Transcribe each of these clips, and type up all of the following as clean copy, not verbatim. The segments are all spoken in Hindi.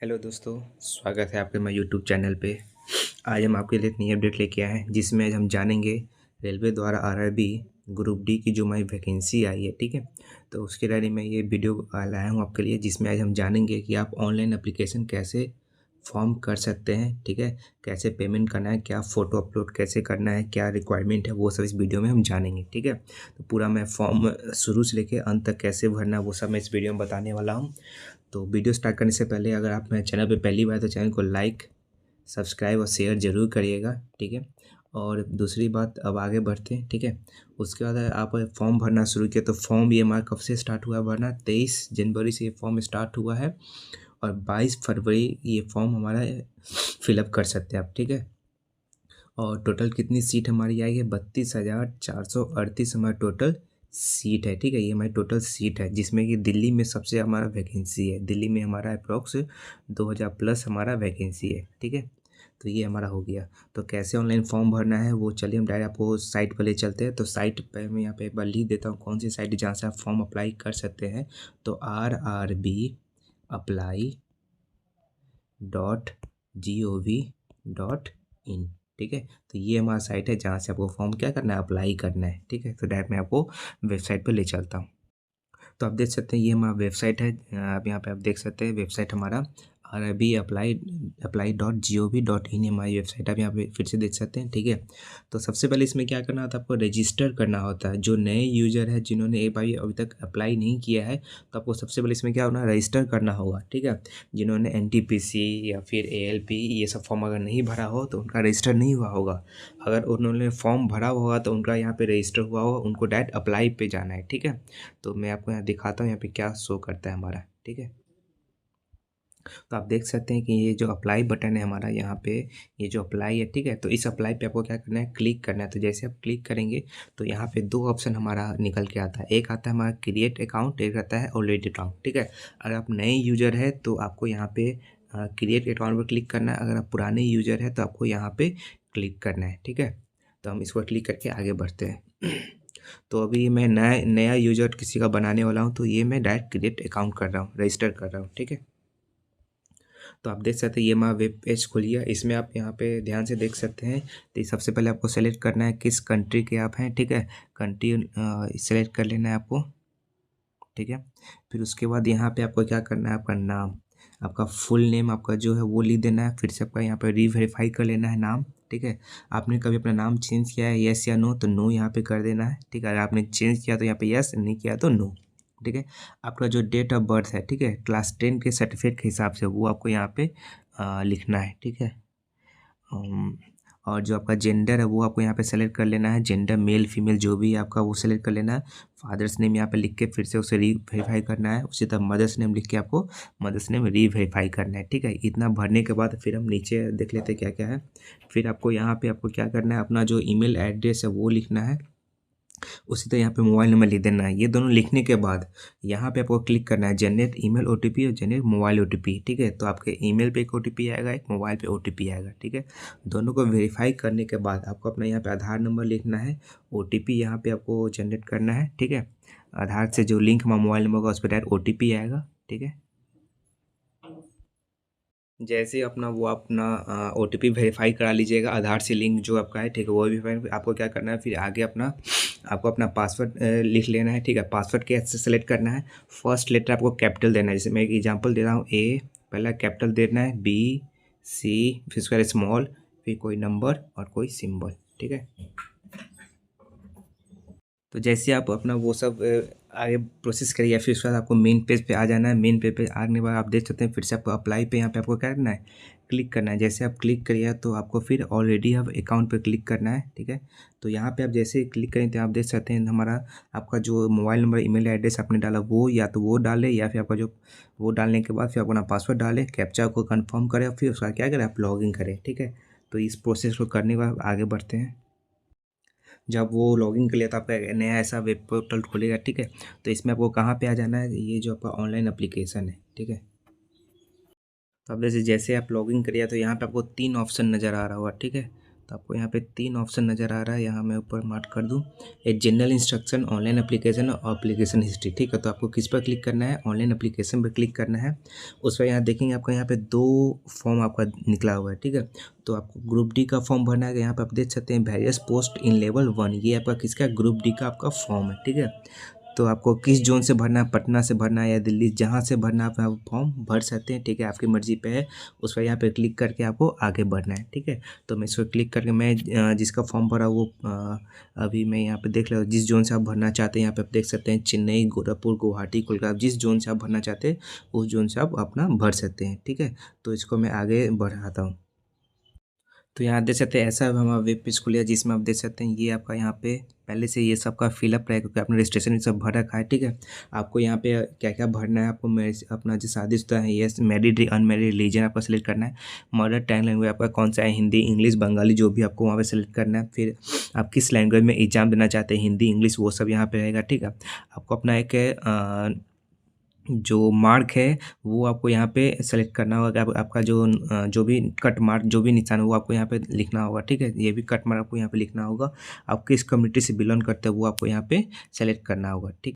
हेलो दोस्तों, स्वागत है आपके मेरे यूट्यूब चैनल पे। आज हम आपके लिए एक नई अपडेट लेके आए हैं जिसमें आज हम जानेंगे रेलवे द्वारा आरआरबी ग्रुप डी की जो हमारी वैकेंसी आई है। ठीक है, तो उसके बारे में ये वीडियो लाया हूँ आपके लिए, जिसमें आज हम जानेंगे कि आप ऑनलाइन एप्लीकेशन कैसे फॉर्म कर सकते हैं। ठीक है, कैसे पेमेंट करना है, क्या फ़ोटो अपलोड कैसे करना है, क्या रिक्वायरमेंट है, वो सब इस वीडियो में हम जानेंगे। ठीक है, तो पूरा मैं फॉर्म शुरू से लेके अंत तक कैसे भरना है वो सब मैं इस वीडियो में बताने वाला हूँ। तो वीडियो स्टार्ट करने से पहले अगर आप मेरे चैनल पे पहली बार तो चैनल को लाइक, सब्सक्राइब और शेयर ज़रूर करिएगा। ठीक है, और दूसरी बात, अब आगे बढ़ते हैं। ठीक है, उसके बाद आप फॉर्म भरना शुरू किया तो फॉर्म ये हमारा कब से स्टार्ट हुआ है भरना? 23 जनवरी से ये फॉर्म स्टार्ट हुआ है और 22 फरवरी ये फॉर्म हमारा फिलअप कर सकते हैं आप। ठीक है, और टोटल कितनी सीट हमारी आई है? 32,438 हमारा टोटल सीट है। ठीक है, ये हमारी टोटल सीट है, जिसमें कि दिल्ली में सबसे हमारा वैकेंसी है। दिल्ली में हमारा अप्रॉक्स 2,000 प्लस हमारा वैकेंसी है। ठीक है, तो ये हमारा हो गया। तो कैसे ऑनलाइन फॉर्म भरना है वो चलिए हम डायरेक्ट आपको साइट पर ले चलते हैं। तो साइट पर मैं यहाँ पे एक बार लिख देता हूँ कौन सी साइट जहाँ से आप फॉर्म अप्लाई कर सकते हैं। तो rrbapply.gov.in। ठीक है, तो ये हमारा साइट है जहाँ से आपको फॉर्म क्या करना है, अप्लाई करना है। ठीक है, तो डायरेक्ट मैं आपको वेबसाइट पर ले चलता हूँ। तो आप देख सकते हैं ये हमारा वेबसाइट है। आप यहाँ पे आप देख सकते हैं वेबसाइट हमारा rrbapply.gov.in हमारी वेबसाइट, आप यहाँ पे फिर से देख सकते हैं। ठीक है, तो सबसे पहले इसमें क्या करना होता है, आपको रजिस्टर करना होता है। जो नए यूज़र है जिन्होंने एक बार अभी तक अप्लाई नहीं किया है तो आपको सबसे पहले इसमें क्या होना है, रजिस्टर करना होगा। ठीक है, जिन्होंने एनटीपीसी या फिर एएलपी ये सब फॉर्म अगर नहीं भरा हो तो उनका रजिस्टर नहीं हुआ होगा। अगर उन्होंने फॉर्म भरा होगा तो उनका यहाँ पे रजिस्टर हुआ होगा, उनको डायरेक्ट अप्लाई पे जाना है। ठीक है, तो मैं आपको यहाँ दिखाता हूँ यहाँ पे क्या शो करता है हमारा। ठीक है, तो आप देख सकते हैं कि ये जो अप्लाई बटन है हमारा यहाँ पे, ये जो अप्लाई है। ठीक है, तो इस अप्लाई पे आपको क्या करना है, क्लिक करना है। तो जैसे आप क्लिक करेंगे तो यहाँ पे दो ऑप्शन हमारा निकल के आता है। एक आता है हमारा क्रिएट अकाउंट, एक आता है ऑलरेडी अकाउंट। ठीक है, अगर आप नए यूजर है तो आपको यहाँ पे क्रिएट अकाउंट पर क्लिक करना है। अगर आप पुराने यूजर है तो आपको यहाँ पे क्लिक करना है। ठीक है, तो हम इसको क्लिक करके आगे बढ़ते हैं। तो अभी मैं नया नया यूजर किसी का बनाने वाला हूँ, तो ये मैं डायरेक्ट क्रिएट अकाउंट कर रहा हूँ, रजिस्टर कर रहा हूँ। ठीक है, तो आप देख सकते हैं ये हमारा वेब पेज खुल गया। इसमें आप यहाँ पे ध्यान से देख सकते हैं। तो सबसे पहले आपको सेलेक्ट करना है किस कंट्री के आप हैं। ठीक है, कंट्री सेलेक्ट कर लेना है आपको। ठीक है, फिर उसके बाद यहाँ पे आपको क्या करना है, आपका नाम, आपका फुल नेम आपका जो है वो लिख देना है। फिर से आपका यहाँ पे रीवेरीफाई कर लेना है नाम। ठीक है, आपने कभी अपना नाम चेंज किया है, येस या नो, तो नो यहाँ पे कर देना है। ठीक है, अगर आपने चेंज किया तो यहाँ पे येस, नहीं किया तो नो। ठीक है, आपका जो डेट ऑफ बर्थ है, ठीक है, क्लास 10 के सर्टिफिकेट के हिसाब से वो आपको यहाँ पे लिखना है। ठीक है, अम, और जो आपका जेंडर है वो आपको यहाँ पे सेलेक्ट कर लेना है। जेंडर मेल फीमेल जो भी है आपका वो सेलेक्ट कर लेना है। फादर्स नेम यहाँ पे लिख के फिर से उसे रीवेरीफाई करना है। उसी तरह मदर्स नेम लिख के आपको मदर्स नेम रीवेरीफाई करना है। ठीक है, इतना भरने के बाद फिर हम नीचे देख लेते हैं क्या क्या है। फिर आपको यहाँ पे आपको क्या करना है, अपना जो ईमेल एड्रेस है वो लिखना है। उसी तरह यहाँ पे मोबाइल नंबर लिख देना है। ये दोनों लिखने के बाद यहाँ पे आपको क्लिक करना है जनरेट ईमेल ओटीपी और जनरेट मोबाइल ओटीपी। ठीक है, तो आपके ईमेल पे एक ओटीपी आएगा, एक मोबाइल पे ओटीपी आएगा। ठीक है, दोनों को वेरीफाई करने के बाद आपको अपना यहाँ पे आधार नंबर लिखना है, ओटीपी यहाँ पे आपको जनरेट करना है। ठीक है, आधार से जो लिंक हमारा मोबाइल नंबर का उस पर डायरेक्ट ओटीपी आएगा। ठीक है, जैसे ही अपना वो अपना ओटीपी वेरीफाई करा लीजिएगा आधार से लिंक जो आपका है। ठीक है, वो भी आपको क्या करना है, फिर आगे अपना आपको अपना पासवर्ड लिख लेना है। ठीक है, पासवर्ड कैसे सेलेक्ट करना है, फर्स्ट लेटर आपको कैपिटल देना है। जैसे मैं एक एग्जांपल दे रहा हूँ, ए पहला कैपिटल देना है, बी सी फिर उसके बाद स्मॉल, फिर कोई नंबर और कोई सिंबल। ठीक है, तो जैसे आप अपना वो सब आगे प्रोसेस करिए, फिर उसके बाद आपको मेन पेज पे आ जाना है। मेन पेज पे आने के बाद आप देख सकते हैं फिर से आपको अप्लाई पे यहाँ पे आपको क्या करना है, क्लिक करना है। जैसे आप क्लिक करिए तो आपको फिर ऑलरेडी अब अकाउंट पे क्लिक करना है। ठीक है, तो यहाँ पे आप जैसे ही क्लिक करें तो आप देख सकते हैं हमारा आपका जो मोबाइल नंबर ईमेल एड्रेस आपने डाला वो या तो वो डालें, या फिर आपका जो वो डालने के बाद फिर अपना पासवर्ड डालें, कैप्चा को कन्फर्म करें, फिर उसका क्या करें, आप लॉगिन करें। ठीक है, तो इस प्रोसेस को करने के बाद आगे बढ़ते हैं। जब वो लॉगिन कर लिया तो आपका एक नया ऐसा वेब पोर्टल खुलेगा। ठीक है, तो इसमें आपको कहाँ पे आ जाना है, ये जो आपका ऑनलाइन एप्लीकेशन है। ठीक है, तो अब जैसे जैसे आप लॉगिन करिए तो यहाँ पे आपको तीन ऑप्शन नज़र आ रहा होगा। ठीक है, तो आपको यहाँ पे 3 ऑप्शन नज़र आ रहा है, यहाँ मैं ऊपर मार्क कर दूँ। एक जनरल इंस्ट्रक्शन, ऑनलाइन एप्लीकेशन और एप्लीकेशन हिस्ट्री, ठीक है। तो आपको किस पर क्लिक करना है, ऑनलाइन एप्लीकेशन पर क्लिक करना है। उस पर यहाँ देखेंगे आपका यहाँ पे 2 फॉर्म आपका निकला हुआ है, ठीक है। तो आपको ग्रुप डी का फॉर्म भरना है, यहाँ पे आप देख सकते हैं वेरियस पोस्ट इन लेवल 1, ये आपका किसका, ग्रुप डी का आपका फॉर्म है, ठीक है। तो आपको किस जोन से भरना है, पटना से भरना है या दिल्ली, जहाँ से भरना है आप फॉर्म भर सकते हैं, ठीक है। आपकी मर्जी पे है, उस पर यहाँ पे क्लिक करके आपको आगे बढ़ना है, ठीक है। तो मैं इस पर क्लिक करके मैं जिसका फॉर्म भरा वो अभी मैं यहाँ पे देख रहा हूँ, जिस जोन से आप भरना चाहते हैं यहाँ पे आप देख सकते हैं चेन्नई, गोरखपुर, गुवाहाटी, कोलकाता, जिस जोन से आप भरना चाहते हैं उस जोन से आप अपना भर सकते हैं, ठीक है। तो इसको मैं आगे बढ़ाता हूँ। तो यहाँ देख सकते हैं ऐसा हमारा वेब पेज खुल गया, जिसमें आप देख सकते हैं ये आपका यहाँ पे पहले से ये सब का फिलअप रहेगा, क्योंकि आपने रजिस्ट्रेशन ये सब भर रखा है, ठीक है। आपको यहाँ पे क्या क्या भरना है, आपको अपना जो शादीशुदा है, यस, मैरिड, अनमैरिड, रिलीजन आपका सेलेक्ट करना है, मदर टंग लैंग्वेज आपका कौन सा है, हिंदी, इंग्लिश, बंगाली, जो भी आपको वहाँ पे सेलेक्ट करना है। फिर आप किस लैंग्वेज में एग्जाम देना चाहते हैं, हिंदी, इंग्लिश, वो सब यहाँ पे रहेगा, ठीक है। आपको अपना एक जो मार्क है वो आपको यहाँ पे सेलेक्ट करना होगा। आपका जो भी कट मार्क, जो भी निशान है वो आपको यहाँ पे लिखना होगा, ठीक है। ये भी कट मार्क आपको यहाँ पे लिखना होगा। आप किस कम्युनिटी से बिलोंग करते हैं वो आपको यहाँ पे सेलेक्ट करना होगा, ठीक।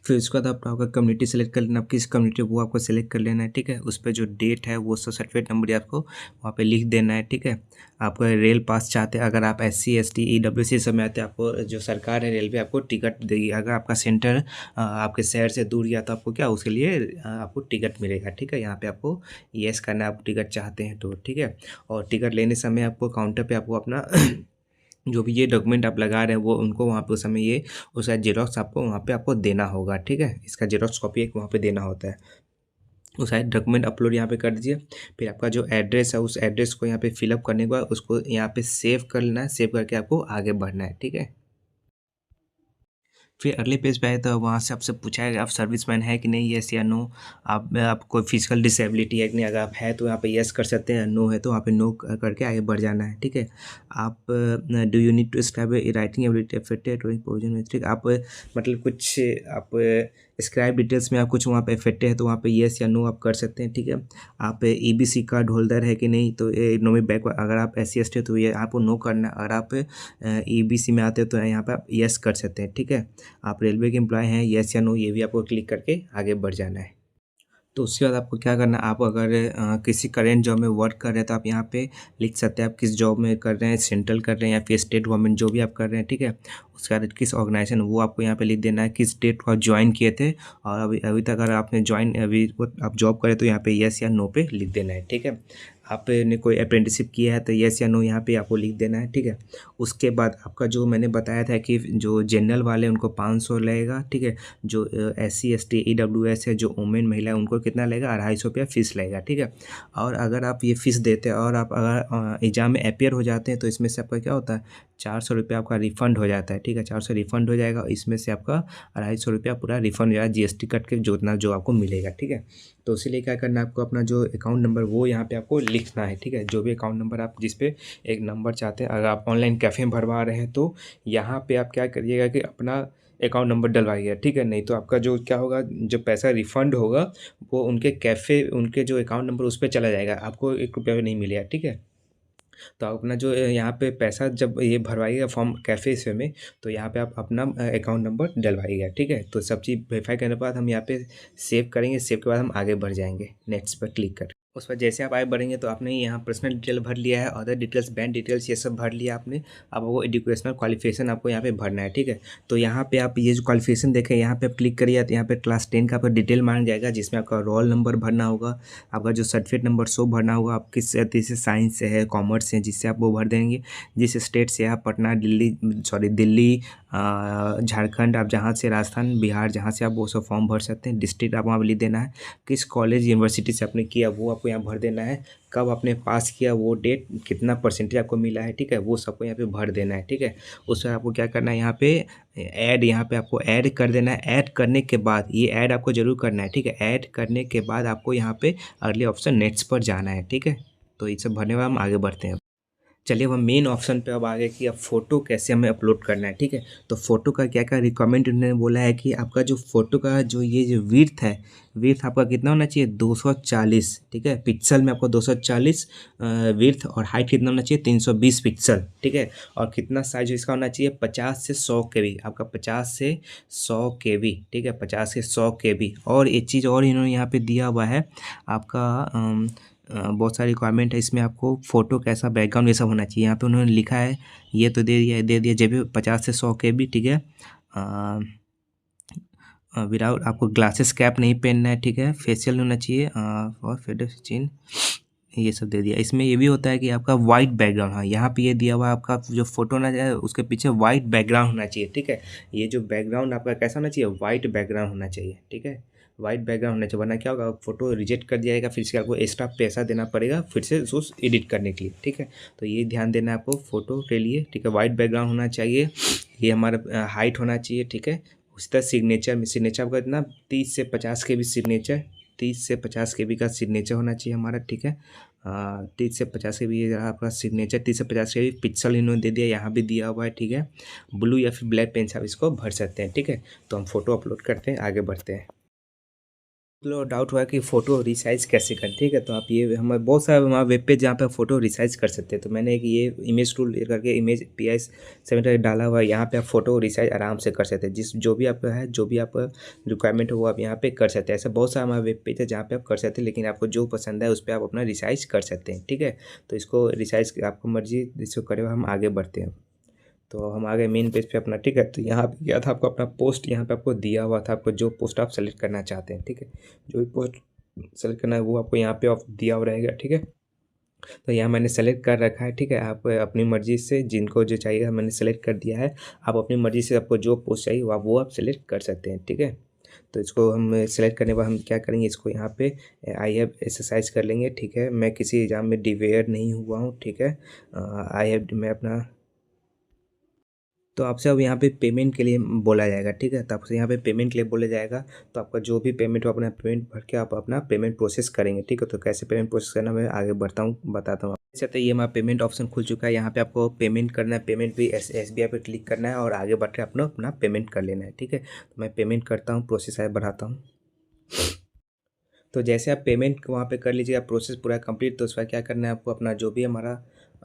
फिर उसके बाद आपका कम्युनिटी सेलेक्ट कर लेना, आप किस कम्युनिटी वो आपको सेलेक्ट कर लेना है, ठीक है। उस पर जो डेट है वो सर्टिफिकेट नंबर आपको वहाँ पे लिख देना है, ठीक है। आपको रेल पास चाहते हैं, अगर आप SC ST EWC सब में आते हैं, आपको जो सरकार है रेलवे आपको टिकट देगी। अगर आपका सेंटर आपके शहर से दूर गया तो आपको क्या उसके लिए आपको टिकट मिलेगा, ठीक है। यहाँ पे आपको येस करना है, आप टिकट चाहते हैं तो, ठीक है। और टिकट लेने समय आपको काउंटर पे आपको अपना जो भी ये डॉक्यूमेंट आप लगा रहे हैं वो उनको वहाँ पे उस समय ये उसका जेरॉक्स आपको वहाँ पे आपको देना होगा, ठीक है। इसका जेरॉक्स कॉपी एक वहाँ पे देना होता है। उस सारे डॉक्यूमेंट अपलोड यहाँ पे कर दीजिए। फिर आपका जो एड्रेस है उस एड्रेस को यहाँ पे फिलअप करने के बाद उसको यहाँ पे सेव कर लेना है। सेव करके आपको आगे बढ़ना है, ठीक है। फिर अगले पेज पे आए तो वहाँ से आपसे पूछा है आप सर्विसमैन है कि नहीं, येस या नो। आप कोई फिजिकल डिसेबिलिटी है कि नहीं, अगर आप है तो यहाँ पे येस कर सकते हैं, नो है तो वहाँ पे नो करके आगे बढ़ जाना है, ठीक है। आप do you need to scribe writing ability affected provision में, ठीक। आप मतलब कुछ आप स्क्राइब डिटेल्स में आप कुछ वहाँ पे अफेक्टेड है तो वहाँ पे येस या नो आप कर सकते हैं, ठीक है। आप EBC कार्ड होल्डर है कि नहीं, तो इकोनॉमिक बैक अगर आप SC ST है तो ये आपको नो करना है। अगर आप EBC में आते हो तो यहाँ पे आप येस कर सकते हैं, ठीक है। आप रेलवे के एम्प्लॉय हैं, येस या नो, ये भी आपको क्लिक करके आगे बढ़ जाना है। तो उसके बाद आपको क्या करना है, आप अगर किसी करेंट जॉब में वर्क कर रहे हैं तो आप यहाँ पे लिख सकते हैं आप किस जॉब में कर रहे हैं, सेंट्रल कर रहे हैं या फिर स्टेट गवर्नमेंट, जो भी आप कर रहे हैं, ठीक है। उसके बाद किस ऑर्गेनाइजेशन वो आपको यहाँ पे लिख देना है, किस डेट को आप ज्वाइन किए थे, और अभी तक अगर आपने ज्वाइन अभी आप जॉब करें तो यहाँ पे येस या नो पे लिख देना है, ठीक है। आपने कोई अप्रेंटिसशिप किया है तो येस या नो यहाँ पे आपको लिख देना है, ठीक है। उसके बाद आपका जो मैंने बताया था कि जो जनरल वाले उनको 500 लगेगा, ठीक है। जो SC ST EWS है, जो वुमेन महिला है, उनको कितना लगेगा, 250 रुपया फ़ीस लगेगा, ठीक है। और अगर आप ये फ़ीस देते हैं और आप अगर एग्ज़ाम में अपीयर हो जाते हैं तो इसमें से आपका क्या होता है, 400 रुपया आपका रिफ़ंड हो जाता है, ठीक है। 400 रिफ़ंड हो जाएगा, इसमें से आपका 250 रुपया पूरा रिफ़ंड हो जाएगा, GST कट के जोतना जो आपको मिलेगा, ठीक है। तो इसीलिए क्या करना है आपको, अपना जो अकाउंट नंबर वो यहाँ पे आपको लिखना है, ठीक है। जो भी अकाउंट नंबर आप जिस पे एक नंबर चाहते हैं, अगर आप ऑनलाइन कैफ़े में भरवा रहे हैं तो यहाँ पे आप क्या करिएगा कि अपना अकाउंट नंबर डलवाइएगा, ठीक है। नहीं तो आपका जो क्या होगा, जो पैसा रिफ़ंड होगा वो उनके कैफ़े, उनके जो अकाउंट नंबर उस पर चला जाएगा, आपको 1 रुपया भी नहीं मिलेगा, ठीक है। तो आप अपना जो यहाँ पे पैसा जब ये भरवाइएगा फॉर्म कैफ़े से में, तो यहाँ पे आप अपना अकाउंट नंबर डलवाइएगा, ठीक है। तो सब चीज़ वेरीफाई करने के बाद हम यहाँ पे सेव करेंगे। सेव के बाद हम आगे बढ़ जाएंगे, नेक्स्ट पर क्लिक कर। उस पर जैसे आप आगे बढ़ेंगे तो आपने यहाँ पर्सनल डिटेल भर लिया है, अदर डिटेल्स, बैंक डिटेल्स, ये सब भर लिया आपने। अब वो एजुकेशनल क्वालिफिकेशन आपको यहाँ पे भरना है, ठीक है। तो यहाँ पे आप ये जो क्वालिफिकेशन देखें, यहाँ पे आप क्लिक करिए तो यहाँ पे क्लास 10 का आपका डिटेल मांग जाएगा, जिसमें आपका रोल नंबर भरना होगा, आपका जो सर्टिफिकेट नंबर सो भरना होगा, आप किस से साइंस से है, कॉमर्स से, जिससे आप वो भर देंगे। जिस स्टेट से आप, पटना, दिल्ली, झारखंड, आप जहाँ से, राजस्थान, बिहार, जहाँ से आप वो सब फॉर्म भर सकते हैं। डिस्ट्रिक्ट आप वहाँ पर लिख देना है। किस कॉलेज यूनिवर्सिटी से आपने किया वो आपको यहाँ भर देना है। कब आपने पास किया, वो डेट, कितना परसेंटेज आपको मिला है, ठीक है, वो सबको यहाँ पे भर देना है, ठीक है। उससे आपको क्या करना है, यहाँ पे ऐड, यहाँ पे आपको ऐड कर देना है। ऐड करने के बाद ये ऐड आपको जरूर करना है, ठीक है। ऐड करने के बाद आपको यहाँ पे अगले ऑप्शन नेक्स्ट पर जाना है, ठीक है। तो ये सब भरने के बाद हम आगे बढ़ते हैं। चलिए अब हम मेन ऑप्शन पे अब आ गए कि अब फ़ोटो कैसे हमें अपलोड करना है, ठीक है। तो फ़ोटो का क्या क्या रिक्वायरमेंट उन्होंने बोला है कि आपका जो फ़ोटो का जो ये जो विड्थ है, विड्थ आपका कितना होना चाहिए 240, ठीक है। पिक्सल में आपको 240 विड्थ, और हाइट कितना होना चाहिए 320 पिक्सल, ठीक है। और कितना साइज इसका होना चाहिए 50 से 100 KB, आपका 50 से 100 KB, ठीक है, 50 से 100 KB। और एक चीज़ और इन्होंने यहाँ पे दिया हुआ है आपका बहुत सारी रिक्वायरमेंट है इसमें, आपको फ़ोटो कैसा बैकग्राउंड ये सब होना चाहिए। यहाँ पे उन्होंने लिखा है, ये तो दे दिया जब भी 50 से 100 KB, ठीक है। विदाउट आपको ग्लासेस कैप नहीं पहनना है, ठीक है। फेशियल होना चाहिए और फेडर चिन, ये सब दे दिया। इसमें ये भी होता है कि आपका वाइट बैकग्राउंड, हाँ यहाँ पे ये दिया हुआ है आपका जो फोटो ना जाए उसके पीछे वाइट बैकग्राउंड होना चाहिए, ठीक है। ये जो बैकग्राउंड आपका कैसा होना चाहिए, वाइट बैकग्राउंड होना चाहिए, ठीक है। वाइट बैकग्राउंड होना चाहिए, वरना क्या होगा फोटो रिजेक्ट कर दिया जाएगा, फिर से आपको एक्स्ट्रा पैसा देना पड़ेगा फिर से उसको एडिट करने के लिए, ठीक है। तो ये ध्यान देना है आपको फ़ोटो के लिए, ठीक है। वाइट बैकग्राउंड होना चाहिए, ये हमारा हाइट होना चाहिए, ठीक है। उसी तरह सिग्नेचर आपका इतना 30 से 50 के भी सिग्नेचर, 30 से 50 KB का सिग्नेचर होना चाहिए हमारा, ठीक है। 30 से 50 KB ये रहा आपका सिग्नेचर, 30 से 50 KB पिक्सल इन्होंने दे दिया, यहाँ भी दिया हुआ है, ठीक है। ब्लू या फिर ब्लैक पेन से आप इसको भर सकते हैं, ठीक है। तो हम फोटो अपलोड करते हैं, आगे बढ़ते हैं। तो डाउट हुआ कि फ़ोटो रिसाइज़ कैसे करें, ठीक है। तो आप ये हमारे बहुत सारे हमारे वेब पेज जहाँ पे फ़ोटो रिसाइज़ कर सकते हैं। तो मैंने एक ये इमेज टूल करके इमेज PI7 करके डाला हुआ है, यहाँ पे आप फ़ोटो रिसाइज़ आराम से कर सकते हैं। जो भी आपका है, जो भी आपका रिक्वायरमेंट हो वो आप यहाँ पे कर सकते हैं। ऐसे बहुत सारा हमारा वेब पेज है जहाँ पे आप कर सकते हैं, लेकिन आपको जो पसंद है उस पर आप अपना रिसाइज़ कर सकते हैं, ठीक है। तो इसको रिसाइज़ आपको मर्जी इसको करे, हम आगे बढ़ते हैं। तो हम आ गए मेन पेज पे अपना, ठीक है। तो यहाँ पे क्या था, आपको अपना पोस्ट यहाँ पे आपको दिया हुआ था, आपको जो पोस्ट आप सेलेक्ट करना चाहते हैं, ठीक है। जो भी पोस्ट सेलेक्ट करना है वो आपको यहाँ पे ऑफ दिया हुआ रहेगा, ठीक है। तो यहाँ मैंने सेलेक्ट कर रखा है, ठीक है। आप अपनी मर्ज़ी से जिनको जो चाहिए मैंने सेलेक्ट कर दिया है, आप अपनी मर्ज़ी से आपको जो पोस्ट चाहिए वो आप सेलेक्ट कर सकते हैं, ठीक है। तो इसको हम सेलेक्ट करने के बाद हम क्या करेंगे, इसको यहाँ पे आई हैव एक्सरसाइज कर लेंगे, ठीक है। मैं किसी एग्ज़ाम में डिवेयर नहीं हुआ हूँ, ठीक है। आई हैव मैं अपना, तो आपसे अब यहाँ पे पेमेंट के लिए बोला जाएगा, ठीक है। तो आपसे यहाँ पे पेमेंट के लिए बोला जाएगा, तो आपका जो भी पेमेंट हो अपना पेमेंट भर के आप अपना पेमेंट प्रोसेस करेंगे, ठीक है। तो कैसे पेमेंट प्रोसेस करना मैं आगे बढ़ता हूँ, बताता हूँ। जैसे तो ये हमारा पेमेंट ऑप्शन खुल चुका है, यहाँ पे आपको पेमेंट करना है, पेमेंट भी SBI पे क्लिक करना है और आगे बढ़ के अपना पेमेंट कर लेना है, ठीक है। तो मैं पेमेंट करता हूँ, प्रोसेस आगे बढ़ाता हूँ। तो जैसे आप पेमेंट वहाँ पे कर लीजिएगा, प्रोसेस पूरा कंप्लीट, तो उसका क्या करना है आपको, अपना जो भी हमारा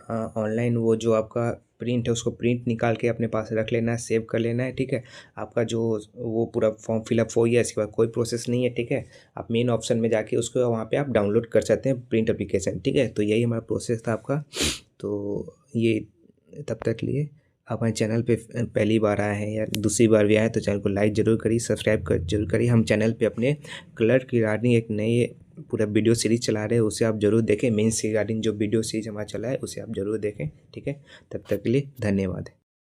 ऑनलाइन वो जो आपका प्रिंट है उसको प्रिंट निकाल के अपने पास रख लेना है, सेव कर लेना है, ठीक है। आपका जो वो पूरा फॉर्म फिलअप हो गया, इसके बाद कोई प्रोसेस नहीं है, ठीक है। आप मेन ऑप्शन में जाके उसको वहाँ पे आप डाउनलोड कर सकते हैं प्रिंट एप्लीकेशन, ठीक है। तो यही हमारा प्रोसेस था आपका। तो ये तब तक लिए आप हमारे चैनल पे पहली बार आए हैं या दूसरी बार भी आए हैं तो चैनल को लाइक ज़रूर करिए, सब्सक्राइब कर जरूर करिए। हम चैनल पे अपने कलर की रिगार्डिंग एक नई पूरा वीडियो सीरीज़ चला रहे हैं, उसे आप ज़रूर देखें। मेंस रिगार्डिंग जो वीडियो सीरीज़ हमारा चला है उसे आप ज़रूर देखें, ठीक है। तब तक के लिए धन्यवाद।